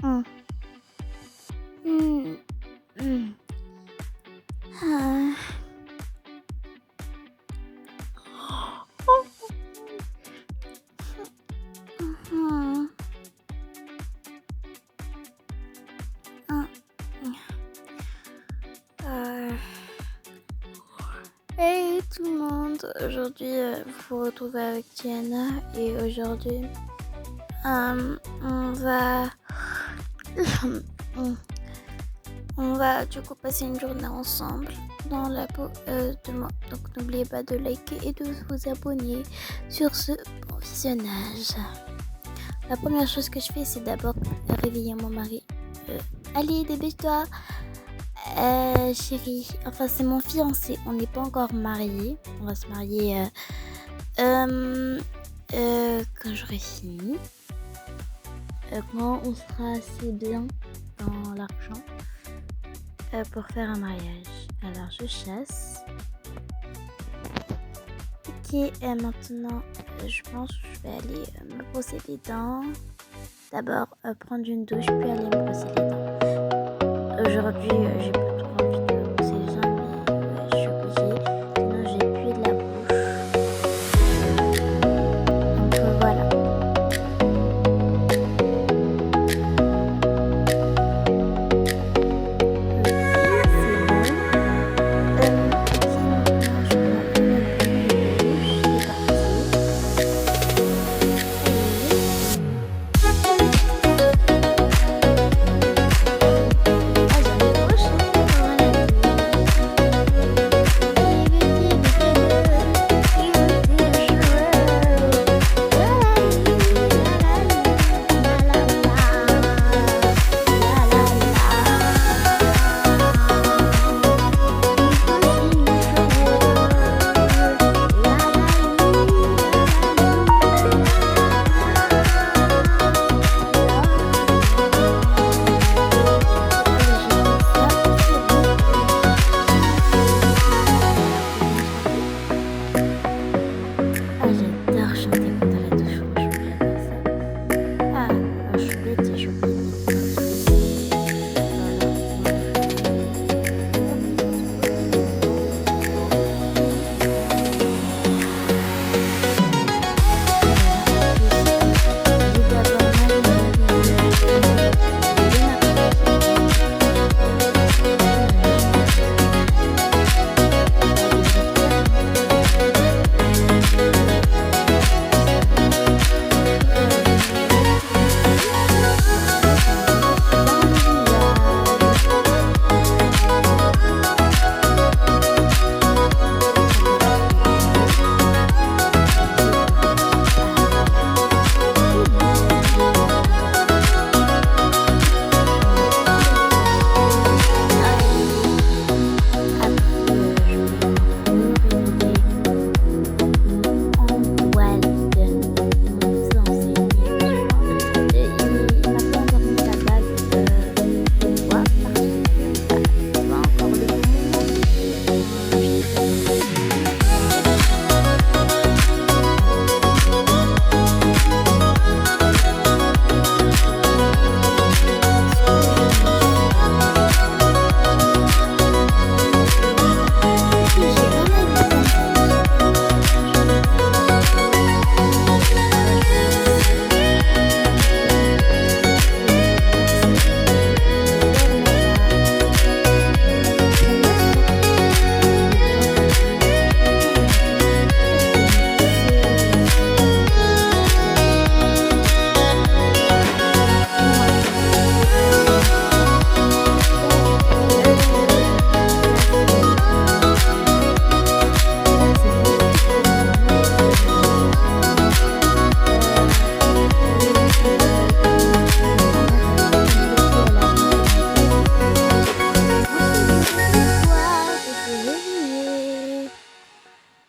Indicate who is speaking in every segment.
Speaker 1: Mmh. Mmh. Mmh. Ah. Mmh. Ah. Heu, Hey tout le monde! Aujourd'hui, vous vous retrouvez avec Diana et aujourd'hui, on va mmh, on va du coup passer une journée ensemble dans la peau de moi. Donc n'oubliez pas de liker et de vous abonner sur ce bon visionnage. La première chose que je fais, c'est d'abord réveiller mon mari. Allez, dépêche-toi! Chérie, enfin c'est mon fiancé, on n'est pas encore mariés. On va se marier quand j'aurai fini. Quand on sera assez bien dans l'argent pour faire un mariage. Alors je chasse. Ok, maintenant je pense que je vais aller me brosser les dents. D'abord prendre une douche puis aller me brosser les dents. Aujourd'hui j'ai pas trop envie de me brosser les dents mais ouais, je suis obligée. Sinon j'ai pué de la bouche. Donc voilà. J'adore chanter pendant la douche, franchement, j'adore ça. Ah, je suis bête, j'ai oublié de mettre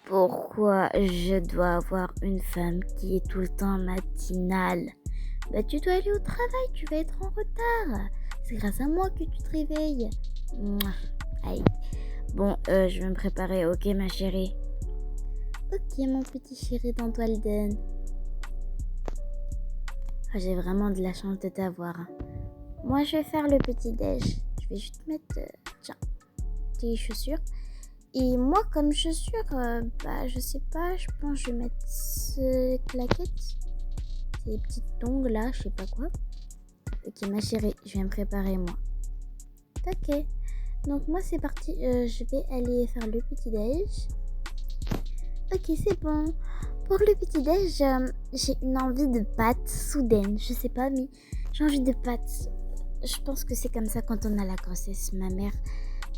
Speaker 1: Pourquoi je dois avoir une femme qui est tout le temps matinale? Bah tu dois aller au travail, tu vas être en retard. C'est grâce à moi que tu te réveilles. Mouah. Aïe. Bon, je vais me préparer, ok ma chérie? Ok mon petit chéri d'Antoilden. Ah, j'ai vraiment de la chance de t'avoir. Hein. Moi, je vais faire le petit-déj. Je vais juste mettre, tiens, tes chaussures. Et moi, comme chaussures, je sais pas, je pense que je vais mettre ce claquettes. Ces petites tongs là, je sais pas quoi. Ok, ma chérie, je vais me préparer moi. Ok. Donc moi, c'est parti. Je vais aller faire le petit-déj. Ok, c'est bon. Pour le petit-déj, j'ai une envie de pâtes soudaine. Je sais pas, mais j'ai envie de pâtes. Je pense que c'est comme ça quand on a la grossesse. Ma mère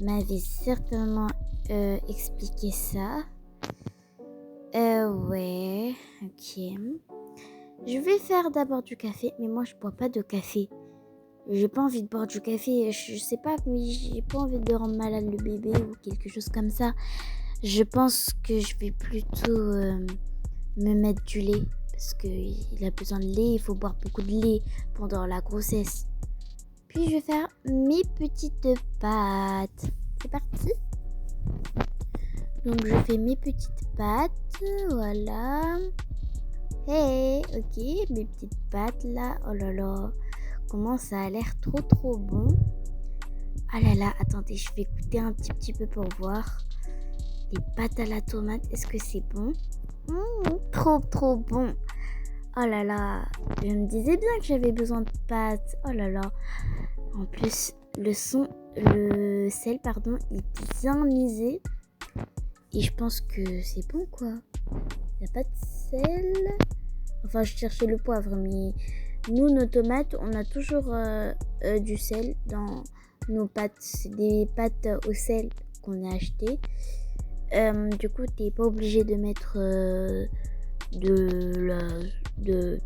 Speaker 1: m'avait certainement expliqué ça. Ouais, ok. Je vais faire d'abord du café, mais moi je bois pas de café. J'ai pas envie de boire du café, je sais pas, mais j'ai pas envie de rendre malade le bébé ou quelque chose comme ça. Je pense que je vais plutôt me mettre du lait parce qu'il a besoin de lait, il faut boire beaucoup de lait pendant la grossesse. Puis je vais faire mes petites pâtes. C'est parti. Donc je fais mes petites pâtes, voilà. Hey, ok, mes petites pâtes là, oh là là, comment ça a l'air trop bon. Ah là là, attendez, je vais goûter un petit peu pour voir. Les pâtes à la tomate, est-ce que c'est bon? Trop bon. Oh là là, je me disais bien que j'avais besoin de pâtes. Oh là là. En plus, le sel, est bien misé. Et je pense que c'est bon quoi. Il n'y a pas de sel. Enfin, je cherchais le poivre, mais nous, nos tomates, on a toujours du sel dans nos pâtes. C'est des pâtes au sel qu'on a achetées. Du coup, t'es pas obligé de mettre du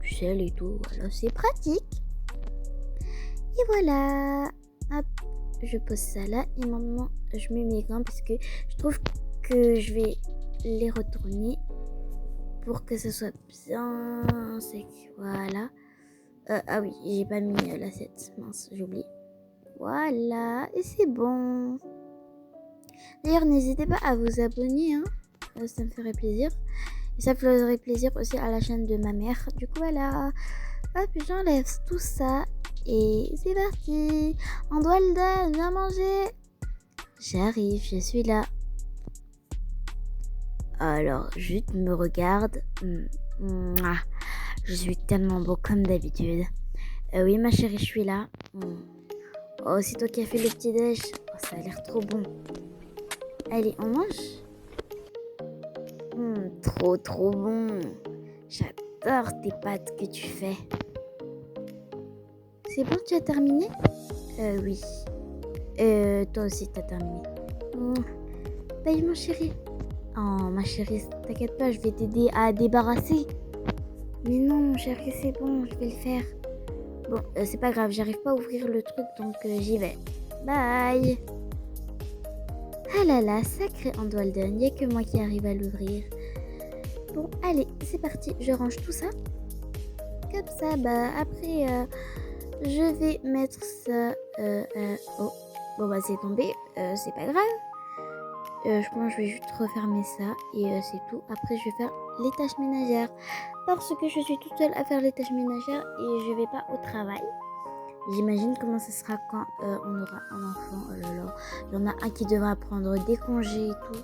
Speaker 1: sel et tout. Voilà, c'est pratique. Et voilà. Hop, je pose ça là. Et maintenant, je mets mes gants parce que je trouve que je vais les retourner pour que ce soit bien sec. Voilà. Ah oui, j'ai pas mis l'assiette. Mince, j'ai oublié. Voilà. Et c'est bon. D'ailleurs, n'hésitez pas à vous abonner. Hein. Ça me ferait plaisir. Et ça ferait plaisir aussi à la chaîne de ma mère. Du coup, voilà. Hop, j'enlève tout ça. Et c'est parti. Andwalda, viens manger. J'arrive, je suis là. Alors, juste me regarde. Je suis tellement beau comme d'habitude. Oui, ma chérie, je suis là. Oh, c'est toi qui as fait le petit déj. Oh, ça a l'air trop bon. Allez, on mange. Trop bon. J'adore tes pâtes que tu fais. C'est bon, tu as terminé? Oui. Toi aussi, t'as terminé. Bye, mon chéri. Oh, ma chérie, t'inquiète pas, je vais t'aider à débarrasser. Mais non, mon chéri, c'est bon, je vais le faire. Bon, c'est pas grave, j'arrive pas à ouvrir le truc, donc j'y vais. Bye. Ah là là, sacré Andwalden, y'a que moi qui arrive à l'ouvrir. Bon, allez, c'est parti, je range tout ça. Comme ça, après, je vais mettre ça... oh, bon c'est tombé, c'est pas grave. Je pense que je vais juste refermer ça et c'est tout. Après, je vais faire les tâches ménagères parce que je suis toute seule à faire les tâches ménagères et je vais pas au travail. J'imagine comment ce sera quand on aura un enfant. Oh là là, il y en a un qui devra prendre des congés et tout.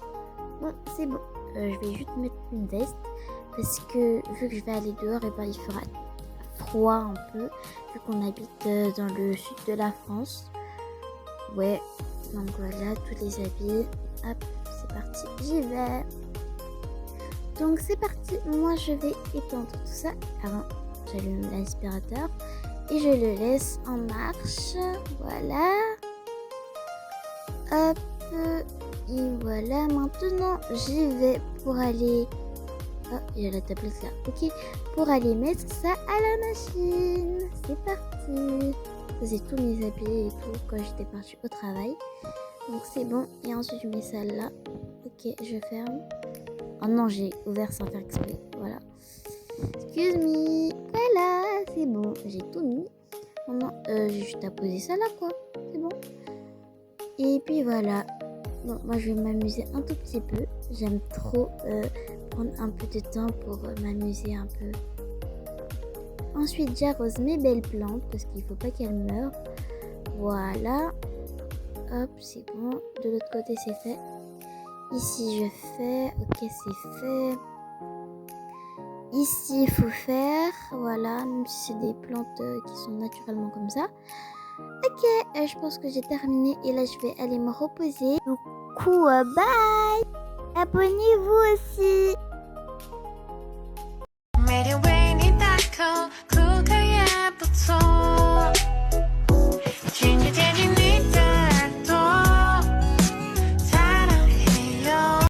Speaker 1: Bon, c'est bon. Je vais juste mettre une veste parce que vu que je vais aller dehors, et il fera froid un peu vu qu'on habite dans le sud de la France. Ouais, donc voilà, tous les habits. Hop, c'est parti, j'y vais. Donc c'est parti, moi je vais étendre tout ça. Avant, j'allume l'aspirateur et je le laisse en marche. Voilà. Hop, et voilà, maintenant j'y vais pour aller... Oh, il y a la tablette là, ok. Pour aller mettre ça à la machine. C'est parti. Ça c'est tous mes habits et tout quand j'étais partie au travail. Donc c'est bon, et ensuite je mets ça là. Ok, je ferme. Oh non, j'ai ouvert sans faire exprès. Voilà. Excuse me. Voilà, c'est bon, j'ai tout mis. Maintenant, j'ai juste à poser ça là quoi. C'est bon. Et puis voilà. Bon, moi je vais m'amuser un tout petit peu. J'aime trop prendre un peu de temps pour m'amuser un peu. Ensuite, j'arrose mes belles plantes parce qu'il faut pas qu'elles meurent. Voilà. Hop, c'est bon. De l'autre côté, c'est fait. Ici, je fais. Ok, c'est fait. Ici, il faut faire. Voilà, même si c'est des plantes qui sont naturellement comme ça. Ok, je pense que j'ai terminé. Et là, je vais aller me reposer. Du coup, bye. Abonnez-vous aussi.